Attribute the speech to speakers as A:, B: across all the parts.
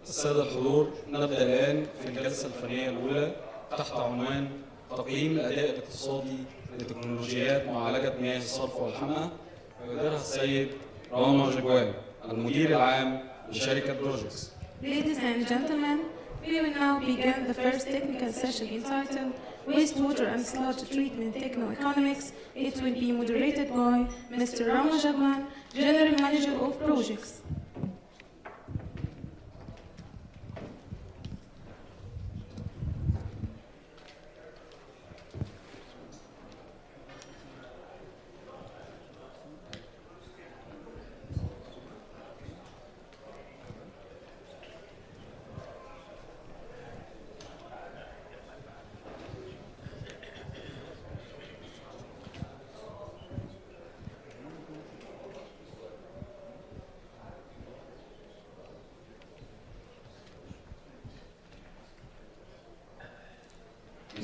A: السادة الحضور، نبدأ الآن في الجلسة الفنية الأولى تحت عنوان تقييم الأداء الاقتصادي لتكنولوجيات معالجة مياه الصرف والحمأة، ويديرها السيد راما جاجوان المدير العام لشركة بروجيكس.
B: Ladies and gentlemen, we will now begin the first technical session entitled Wastewater and Sludge Treatment Techno-Economics. It will be moderated by Mr. Rama Jagwan, General Manager of Projects.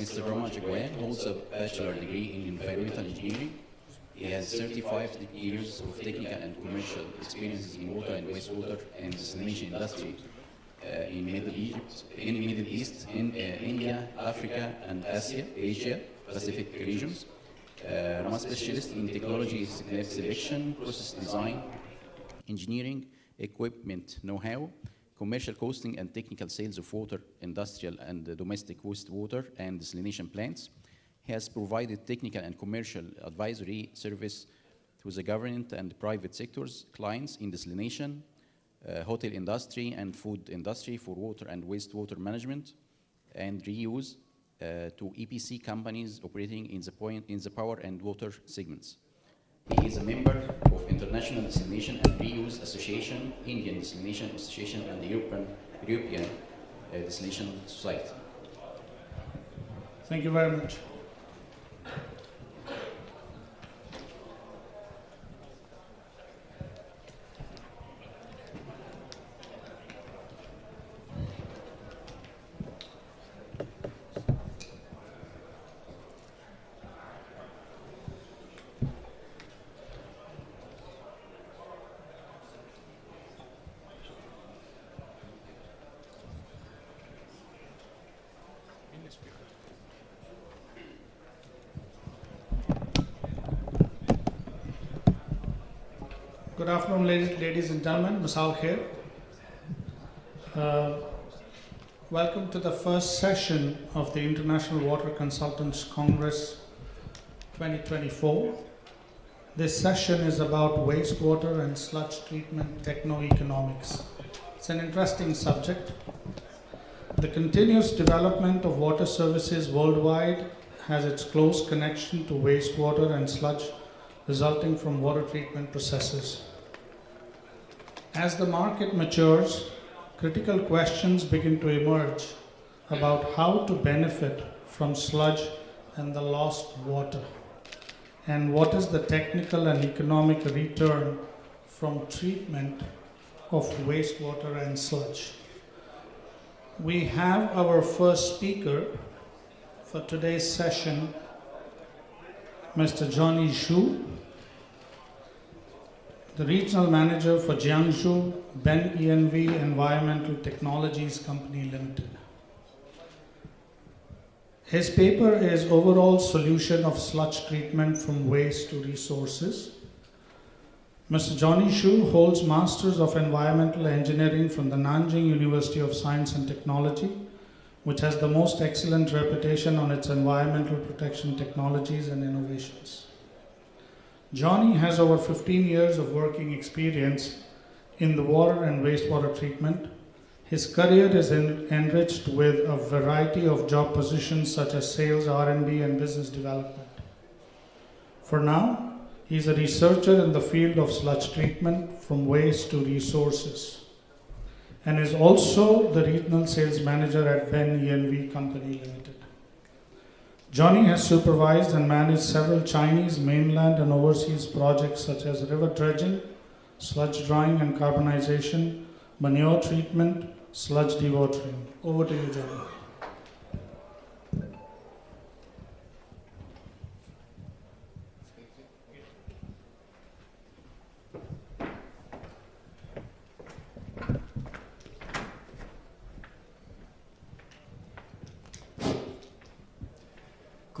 C: Mr. Rama Jagwan holds a bachelor degree in environmental engineering. He has 35 years of technical and commercial experiences in water and wastewater and desalination industry in Middle East, India, Africa, and Asia Pacific regions. Rama specialist in technology selection, process design, engineering, equipment know-how, commercial costing and technical sales of water, industrial and domestic wastewater and desalination plants. He has provided technical and commercial advisory service to the government and private sectors, clients in desalination, hotel industry and food industry for water and wastewater management and reuse to EPC companies operating in the power and water segments. He is a member of International Desalination and Reuse Association, Indian Desalination Association, and the European Desalination Society.
D: Thank you very much. Good afternoon, ladies and gentlemen. Masal here. Welcome to the first session of the International Water Consultants Congress 2024. This session is about wastewater and sludge treatment techno-economics. It's an interesting subject. The continuous development of water services worldwide has its close connection to wastewater and sludge resulting from water treatment processes. As the market matures, critical questions begin to emerge about how to benefit from sludge and the lost water, and what is the technical and economic return from treatment of wastewater and sludge. We have our first speaker for today's session, Mr. Johnny Xu, the Regional Manager for Jiangsu Ben ENV Environmental Technologies Company Limited. His paper is Overall Solution of Sludge Treatment from Waste to Resources. Mr. Johnny Xu holds Masters of Environmental Engineering from the Nanjing University of Science and Technology, which has the most excellent reputation on its environmental protection technologies and innovations. Johnny has over 15 years of working experience in the water and wastewater treatment. His career is enriched with a variety of job positions such as sales, R&D, and business development. For now, he is a researcher in the field of sludge treatment from waste to resources, and is also the regional sales manager at Ben ENV Company Limited. Johnny has supervised and managed several Chinese mainland and overseas projects such as river dredging, sludge drying and carbonization, manure treatment, sludge dewatering. Over to you, Johnny.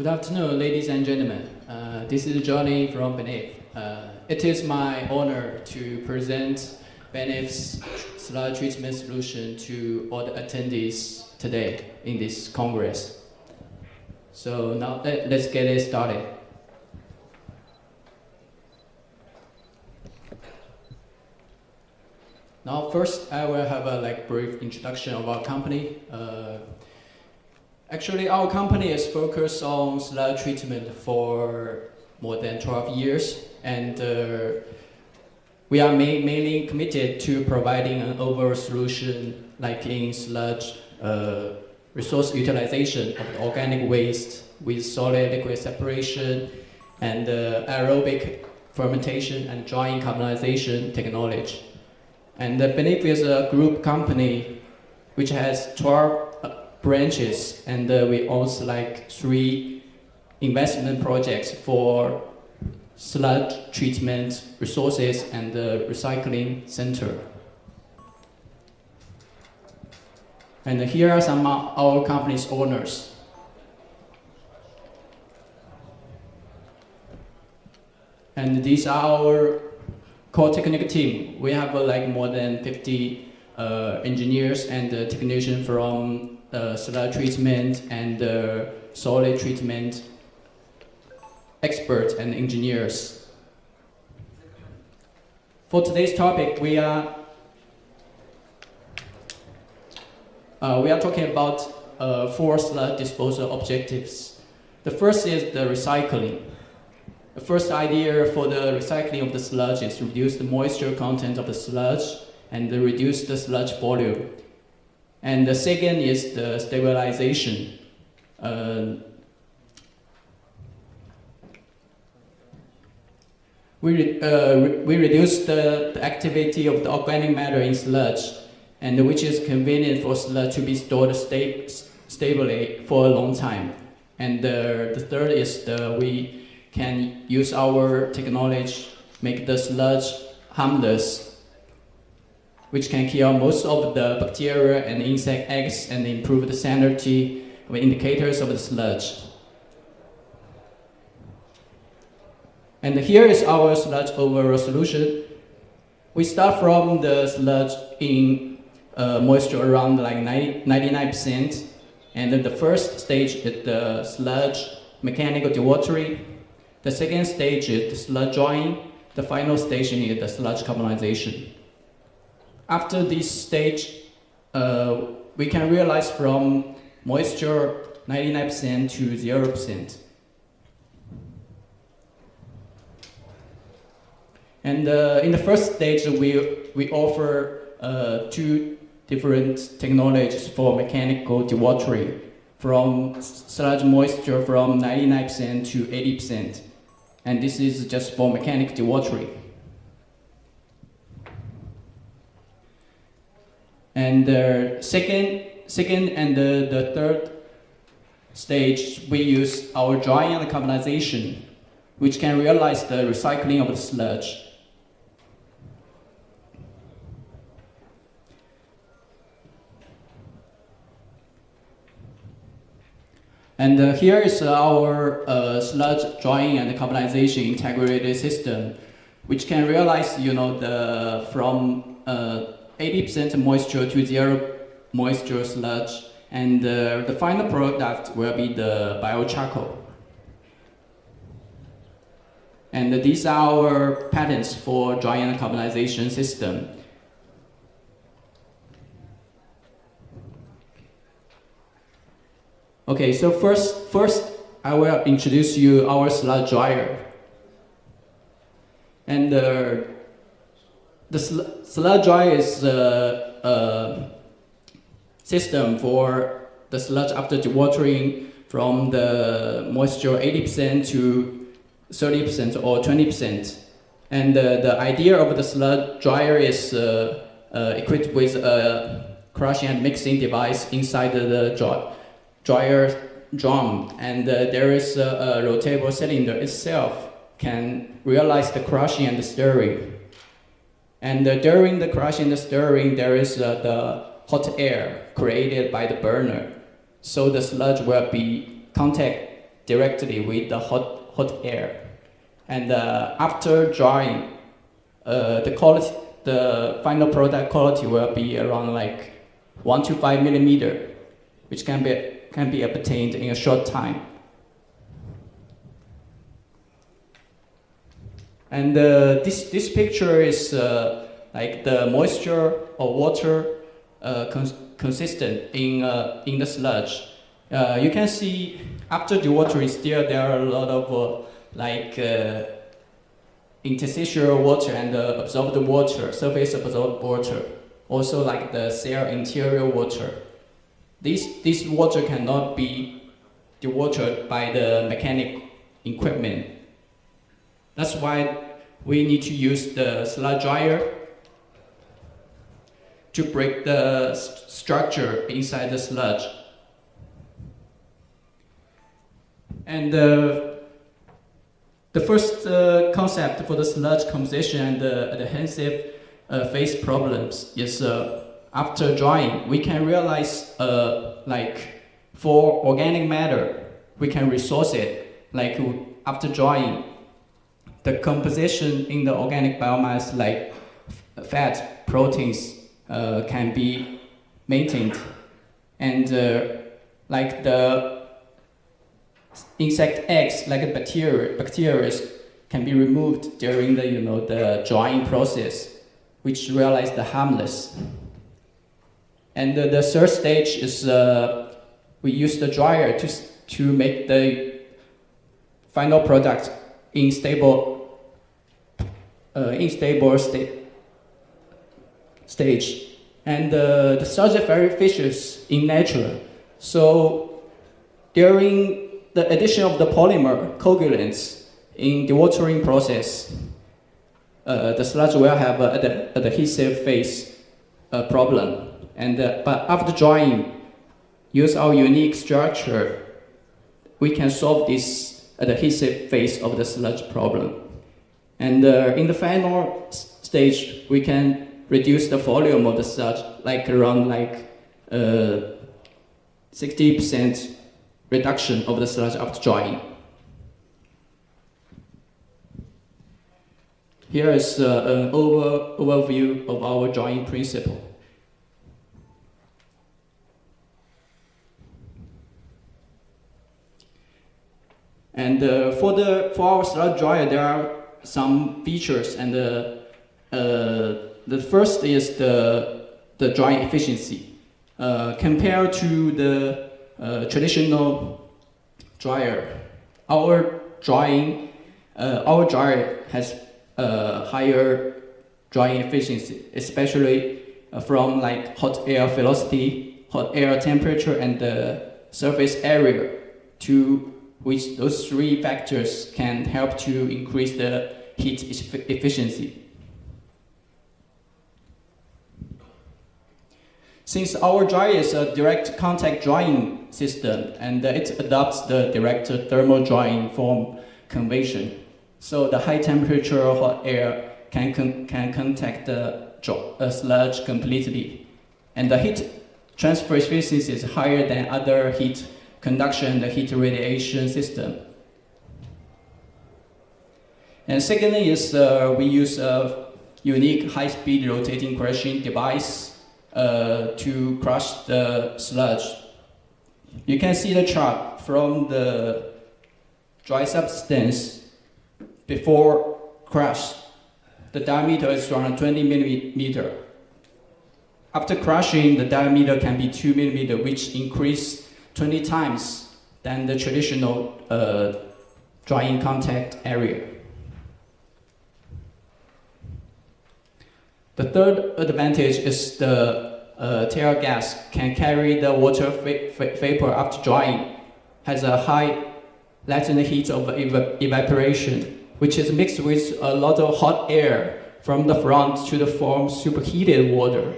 E: Good afternoon, ladies and gentlemen. This is Johnny from BNIF. It is my honor to present BNIF's sludge treatment solution to all the attendees today in this Congress. So now let's get it started. Now first I will have a brief introduction of our company. Actually, our company is focused on sludge treatment for more than 12 years, and we are mainly committed to providing an overall solution like in sludge resource utilization of the organic waste with solid liquid separation and aerobic fermentation and drying carbonization technology. And BNIF is a group company which has 12 branches, and we own 3 investment projects for sludge treatment resources and the recycling center. And here are some of our company's owners. And these are our core technical team. We have more than 50 engineers and technicians from sludge treatment and solid treatment experts and engineers. For today's topic, we are talking about 4 sludge disposal objectives. The first is the recycling. The first idea for the recycling of the sludge is to reduce the moisture content of the sludge and reduce the sludge volume. And the second is the stabilization. We reduce the activity of the organic matter in sludge, and which is convenient for sludge to be stored stably for a long time. And the third is we can use our technology make the sludge harmless, which can kill most of the bacteria and insect eggs and improve the sanity of indicators of the sludge. And here is our sludge overall solution. We start from the sludge in moisture around 99%, and then the first stage is the sludge mechanical dewatering. The second stage is the sludge drying. The final stage is the sludge carbonization. After this stage, we can realize from moisture 99% to 0%. And in the first stage, we offer 2 different technologies for mechanical dewatering, from sludge moisture from 99% to 80%. And this is just for mechanical dewatering. And the second and the third stage, we use our drying and carbonization, which can realize the recycling of the sludge. And here is our sludge drying and carbonization integrated system, which can realize, from 80% moisture to 0 moisture sludge, and the final product will be the biocharcoal. And these are our patents for drying and carbonization system. Okay, so first I will introduce you our sludge dryer. And the sludge dryer is a system for the sludge after dewatering from the moisture 80% to 30% or 20%. And the idea of the sludge dryer is equipped with a crushing and mixing device inside the dryer drum, and there is a rotatable cylinder itself can realize the crushing and the stirring. And during the crushing and the stirring, there is the hot air created by the burner, so the sludge will be contact directly with the hot air. And after drying, the final product quality will be around like 1 to 5 millimeter, which can be obtained in a short time. And this picture is like the moisture or water consistent in the sludge. You can see after the water is there are a lot of interstitial water and absorbed water, surface absorbed water. Also like the cell interior water. This water cannot be dewatered by the mechanic equipment. That's why we need to use the sludge dryer to break the structure inside the sludge. And the first concept for the sludge composition and the adhesive phase problems is after drying, we can realize like for organic matter, we can resource it. Like after drying, the composition in the organic biomass like fat, proteins can be maintained. And like the insect eggs, like bacteria can be removed during the drying process, which realize the harmless. And the third stage is we use the dryer to make the final product in stable stage. And the sludge is very viscous in nature. So during the addition of the polymer coagulants in the dewatering process, the sludge will have an adhesive phase problem. And but after drying, use our unique structure, we can solve this adhesive phase of the sludge problem. And in the final stage, we can reduce the volume of the sludge, like around 60% reduction of the sludge after drying. Here is an overview of our drying principle. And for our sludge dryer, there are some features, and the first is the drying efficiency. Compared to the traditional dryer, our dryer has higher drying efficiency, especially from like hot air velocity, hot air temperature, and the surface area, to which those three factors can help to increase the heat efficiency. Since our dryer is a direct contact drying system, and it adopts the direct thermal drying form convention, so the high temperature hot air can contact the sludge completely, and the heat transfer efficiency is higher than other heat conduction and heat radiation system. And secondly is we use a unique high-speed rotating crushing device to crush the sludge. You can see the chart from the dry substance before crush. The diameter is around 20 millimeter. After crushing, the diameter can be 2 millimeter, which increase 20 times than the traditional drying contact area. The third advantage is the tear gas can carry the water vapor after drying, has a high latent heat of evaporation, which is mixed with a lot of hot air from the front to form superheated water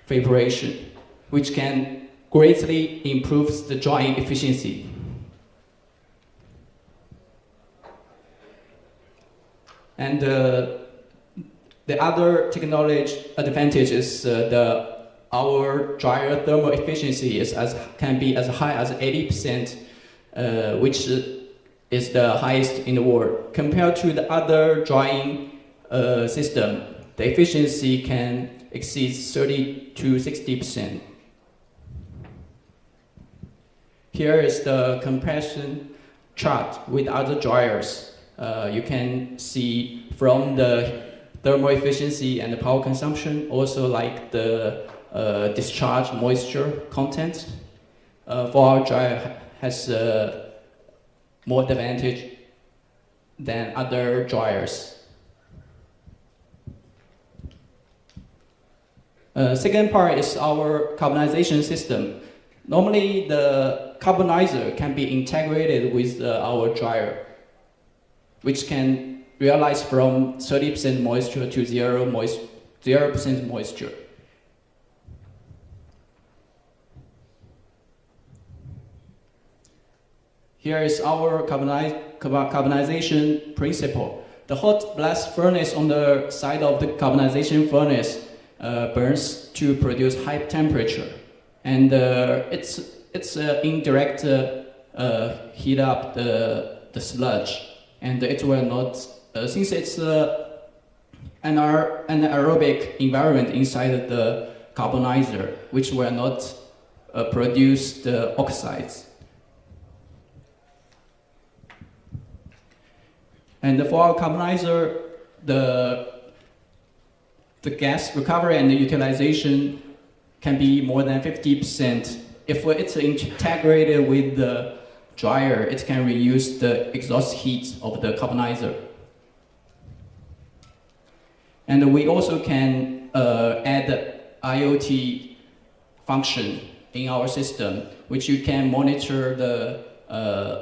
E: vaporation, which can greatly improve the drying efficiency. And the other technology advantage is our dryer thermal efficiency can be as high as 80% which is the highest in the world. Compared to the other drying system, the efficiency can exceed 30 to 60%. Here is the comparison chart with other dryers. You can see from the thermal efficiency and the power consumption, also like the discharge moisture content. For our dryer has more advantage than other dryers. Second part is our carbonization system. Normally, the carbonizer can be integrated with our dryer, which can realize from 30% moisture to 0% moisture. Here is our carbonization principle. The hot blast furnace on the side of the carbonization furnace burns to produce high temperature, and it's indirect heat up the sludge, and it will not since it's an anaerobic environment inside the carbonizer, which will not produce the oxides. And for our carbonizer, the gas recovery and the utilization can be more than 50%. If it's integrated with the dryer, it can reduce the exhaust heat of the carbonizer. And we also can add the IoT function in our system, which you can monitor the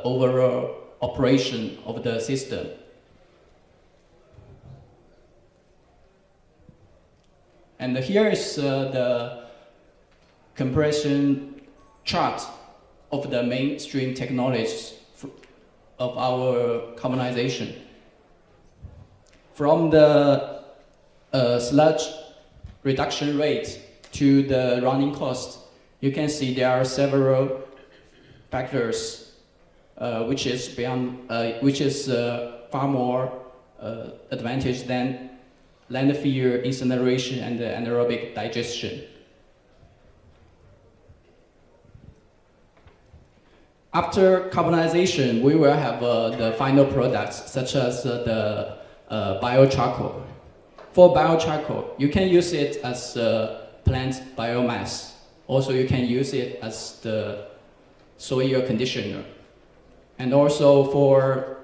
E: overall operation of the system. And here is the comparison chart of the mainstream technologies of our carbonization. From the sludge reduction rate to the running cost, you can see there are several factors which is far more advantage than landfill incineration and anaerobic digestion. After carbonization, we will have the final products such as the biocharcoal. For biocharcoal, you can use it as plant biomass. Also, you can use it as the soil conditioner. And also for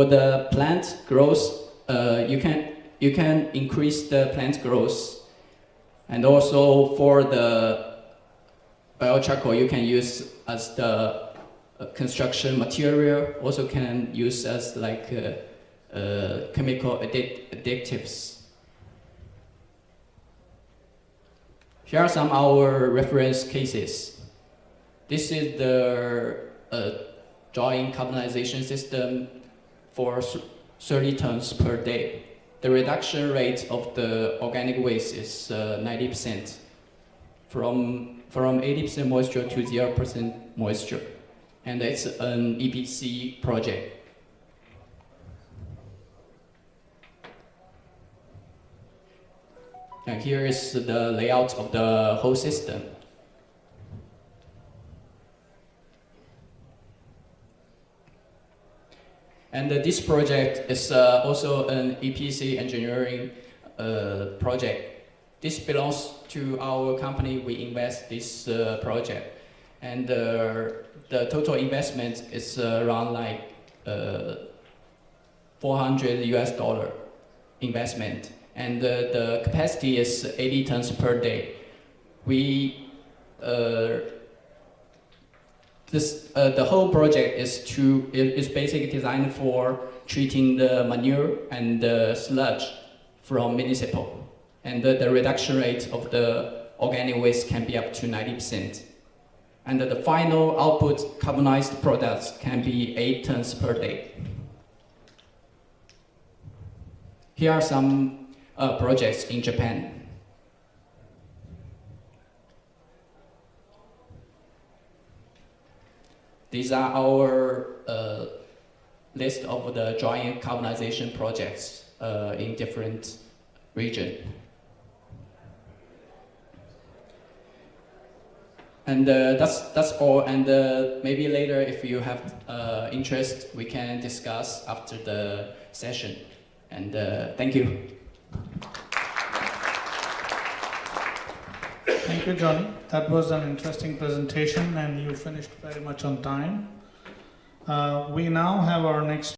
E: the plant growth, you can increase the plant growth. And also for the biocharcoal, you can use as the construction material, also can use as like chemical additives. Here are some of our reference cases. This is the drying carbonization system for 30 tons per day. The reduction rate of the organic waste is 90%, from 80% moisture to 0% moisture. And it's an EPC project. And here is the layout of the whole system. And this project is also an EPC engineering project. This belongs to our company. We invest this project. And the total investment is around like $400 US investment. And the capacity is 80 tons per day. The whole project is basically designed for treating the manure and the sludge from municipal. And the reduction rate of the organic waste can be up to 90%. And the final output carbonized products can be 8 tons per day. Here are some projects in Japan. These are our list of the dry carbonization projects in different regions. And that's all. And maybe later, if you have interest, we can discuss after the session. And thank you.
D: Thank you, Johnny. That was an interesting presentation, and you finished very much on time. We now have our next